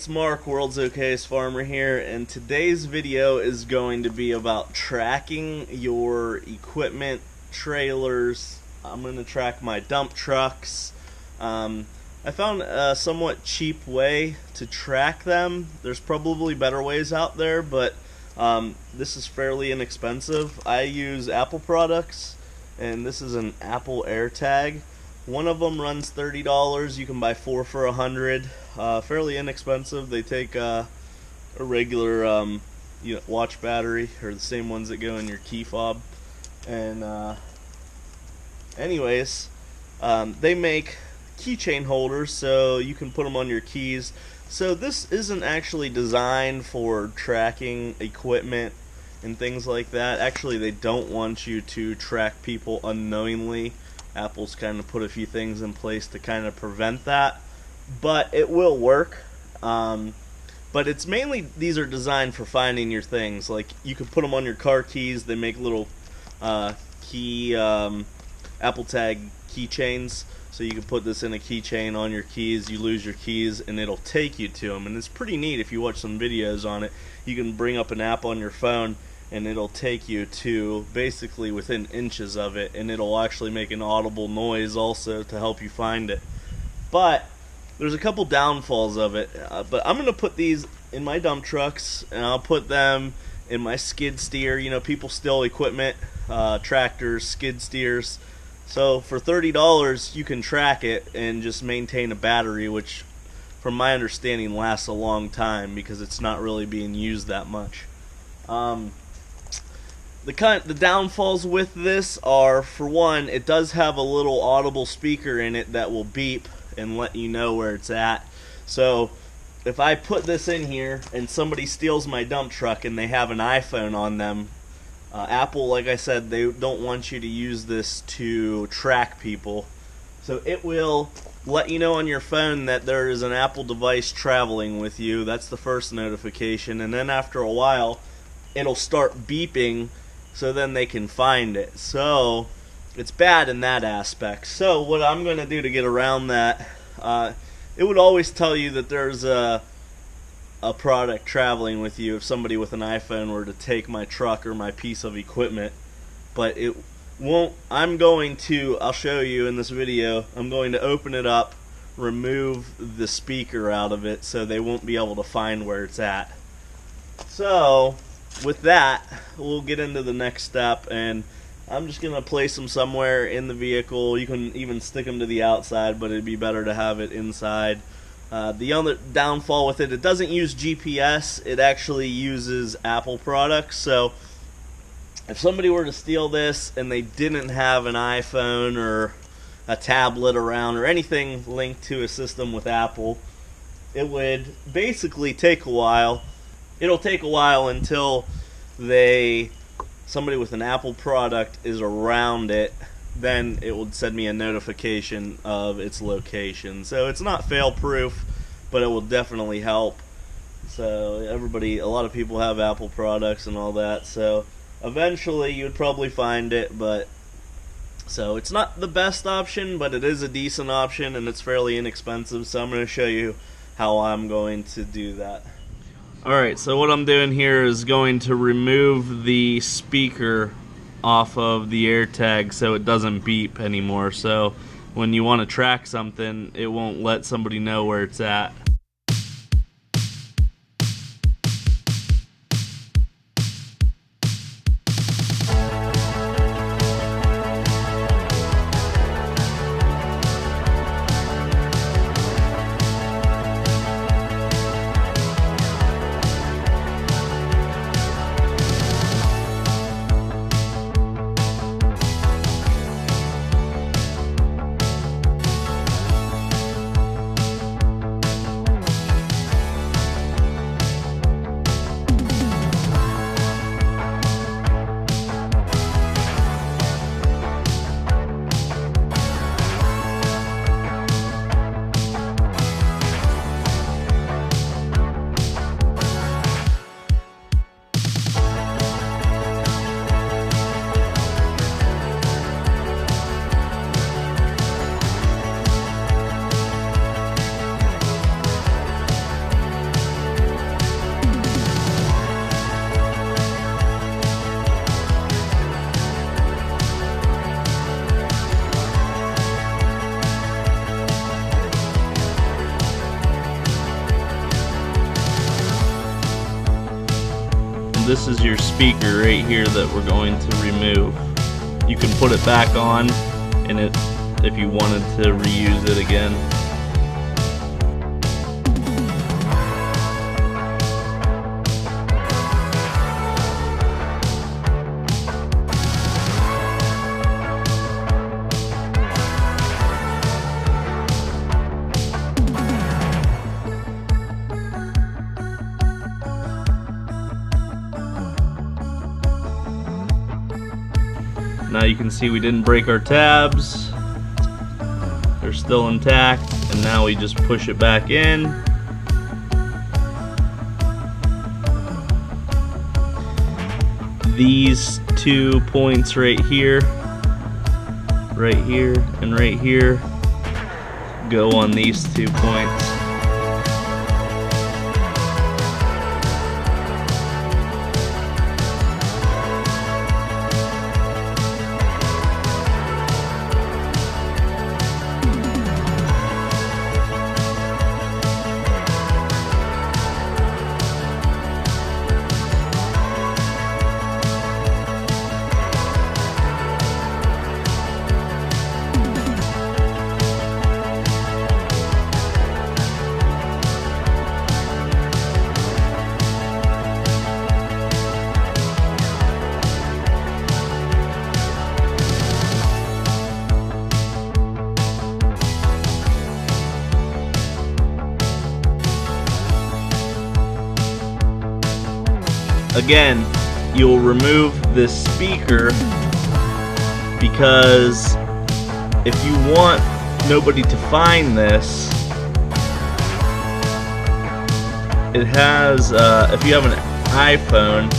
it's Mark, World's Okayest Farmer here, and today's video is going to be about tracking your equipment, trailers. I'm going to track my dump trucks. I found a somewhat cheap way to track them. There's probably better ways out there, but this is fairly inexpensive. I use Apple products, and this is an Apple AirTag. One of them runs $30. You can buy 4 for $100. Fairly inexpensive. They take a regular watch battery, or the same ones that go in your key fob. And anyways, they make keychain holders, so you can put them on your keys. So this isn't actually designed for tracking equipment and things like that. Actually, they don't want you to track people unknowingly. Apple's kind of put a few things in place to kind of prevent that, but it will work. But it's mainly, these are designed for finding your things. Like, you can put them on your car keys. They make little key Apple Tag keychains, so you can put this in a keychain on your keys. You lose your keys and it'll take you to them, and it's pretty neat. If you watch some videos on it, you can bring up an app on your phone and it'll take you to basically within inches of it, and it'll actually make an audible noise also to help you find it. But there's a couple downfalls of it. But I'm going to put these in my dump trucks, and I'll put them in my skid steer. You know, people steal equipment, tractors, skid steers. So for $30 you can track it and just maintain a battery, which from my understanding lasts a long time because it's not really being used that much. The downfalls with this are, for one, it does have a little audible speaker in it that will beep and let you know where it's at. So if I put this in here and somebody steals my dump truck and they have an iPhone on them, Apple, like I said, they don't want you to use this to track people. So it will let you know on your phone that there is an Apple device traveling with you. That's the first notification. And then after a while, it'll start beeping, so then they can find it. So it's bad in that aspect. So what I'm going to do to get around that, it would always tell you that there's a product traveling with you if somebody with an iPhone were to take my truck or my piece of equipment. But it won't. I'll show you in this video, I'm going to open it up, remove the speaker out of it so they won't be able to find where it's at. So with that, we'll get into the next step, and I'm just going to place them somewhere in the vehicle. You can even stick them to the outside, but it'd be better to have it inside. The other downfall with it doesn't use GPS. It actually uses Apple products. So if somebody were to steal this and they didn't have an iPhone or a tablet around or anything linked to a system with Apple, it would basically take a while. It'll take a while until somebody with an Apple product is around it. Then it would send me a notification of its location. So it's not fail-proof, but it will definitely help. So a lot of people have Apple products and all that. So eventually you would probably find it, but so it's not the best option, but it is a decent option, and it's fairly inexpensive. So I'm going to show you how I'm going to do that. Alright, so what I'm doing here is going to remove the speaker off of the AirTag so it doesn't beep anymore. So when you want to track something, it won't let somebody know where it's at. this is your speaker right here that we're going to remove. You can put it back on and if you wanted to reuse it again. Now you can see we didn't break our tabs. They're still intact, and now we just push it back in. These 2 points right here, and right here go on these 2 points. Again, you'll remove this speaker because if you want nobody to find this, it has, if you have an iPhone,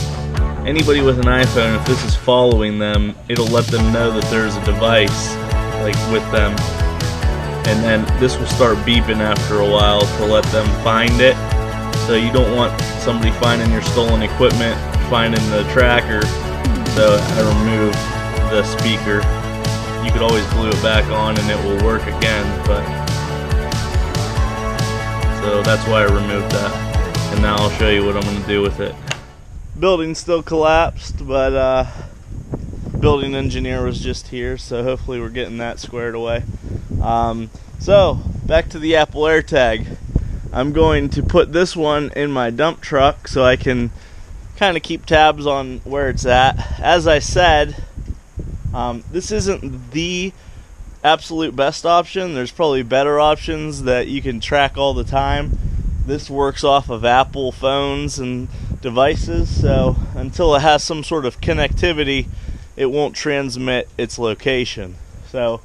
anybody with an iPhone, if this is following them, it'll let them know that there's a device like with them, and then this will start beeping after a while to let them find it. So you don't want somebody finding your stolen equipment, finding the tracker. So I removed the speaker. You could always glue it back on and it will work again, but so that's why I removed that. And now I'll show you what I'm going to do with it. Building still collapsed, but building engineer was just here, so hopefully we're getting that squared away. So back to the Apple AirTag. I'm going to put this one in my dump truck so I can kind of keep tabs on where it's at. As I said, this isn't the absolute best option. There's probably better options that you can track all the time. This works off of Apple phones and devices, so until it has some sort of connectivity, it won't transmit its location. So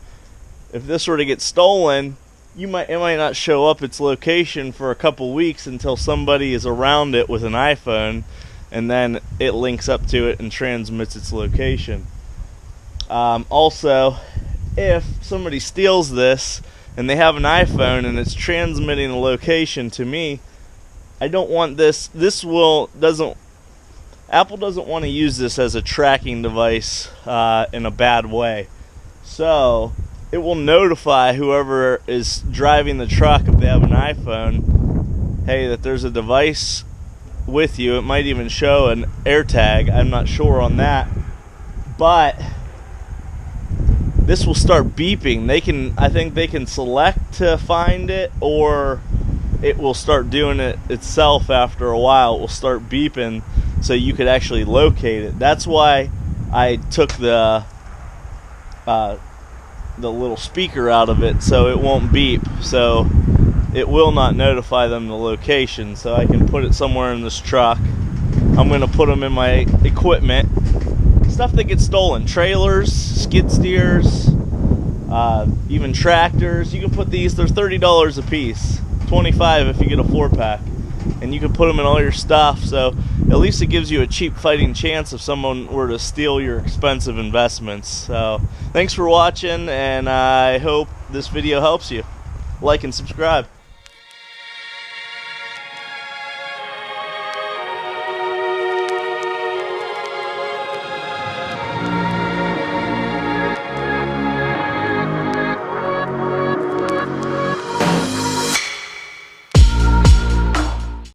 if this were to get stolen, it might not show up its location for a couple weeks until somebody is around it with an iPhone, and then it links up to it and transmits its location. Also, if somebody steals this and they have an iPhone and it's transmitting a location to me, I don't want this. Apple doesn't want to use this as a tracking device in a bad way. So it will notify whoever is driving the truck, if they have an iPhone, hey, that there's a device with you. It might even show an AirTag. I'm not sure on that, but this will start beeping. I think they can select to find it, or it will start doing it itself after a while. It will start beeping so you could actually locate it. That's why I took the little speaker out of it, so it won't beep, so it will not notify them the location. So I can put it somewhere in this truck. I'm going to put them in my equipment, stuff that gets stolen, trailers, skid steers, even tractors. You can put these, they're $30 a piece, $25 if you get a 4-pack, and you can put them in all your stuff. So at least it gives you a cheap fighting chance if someone were to steal your expensive investments. So thanks for watching, and I hope this video helps you. Like and subscribe.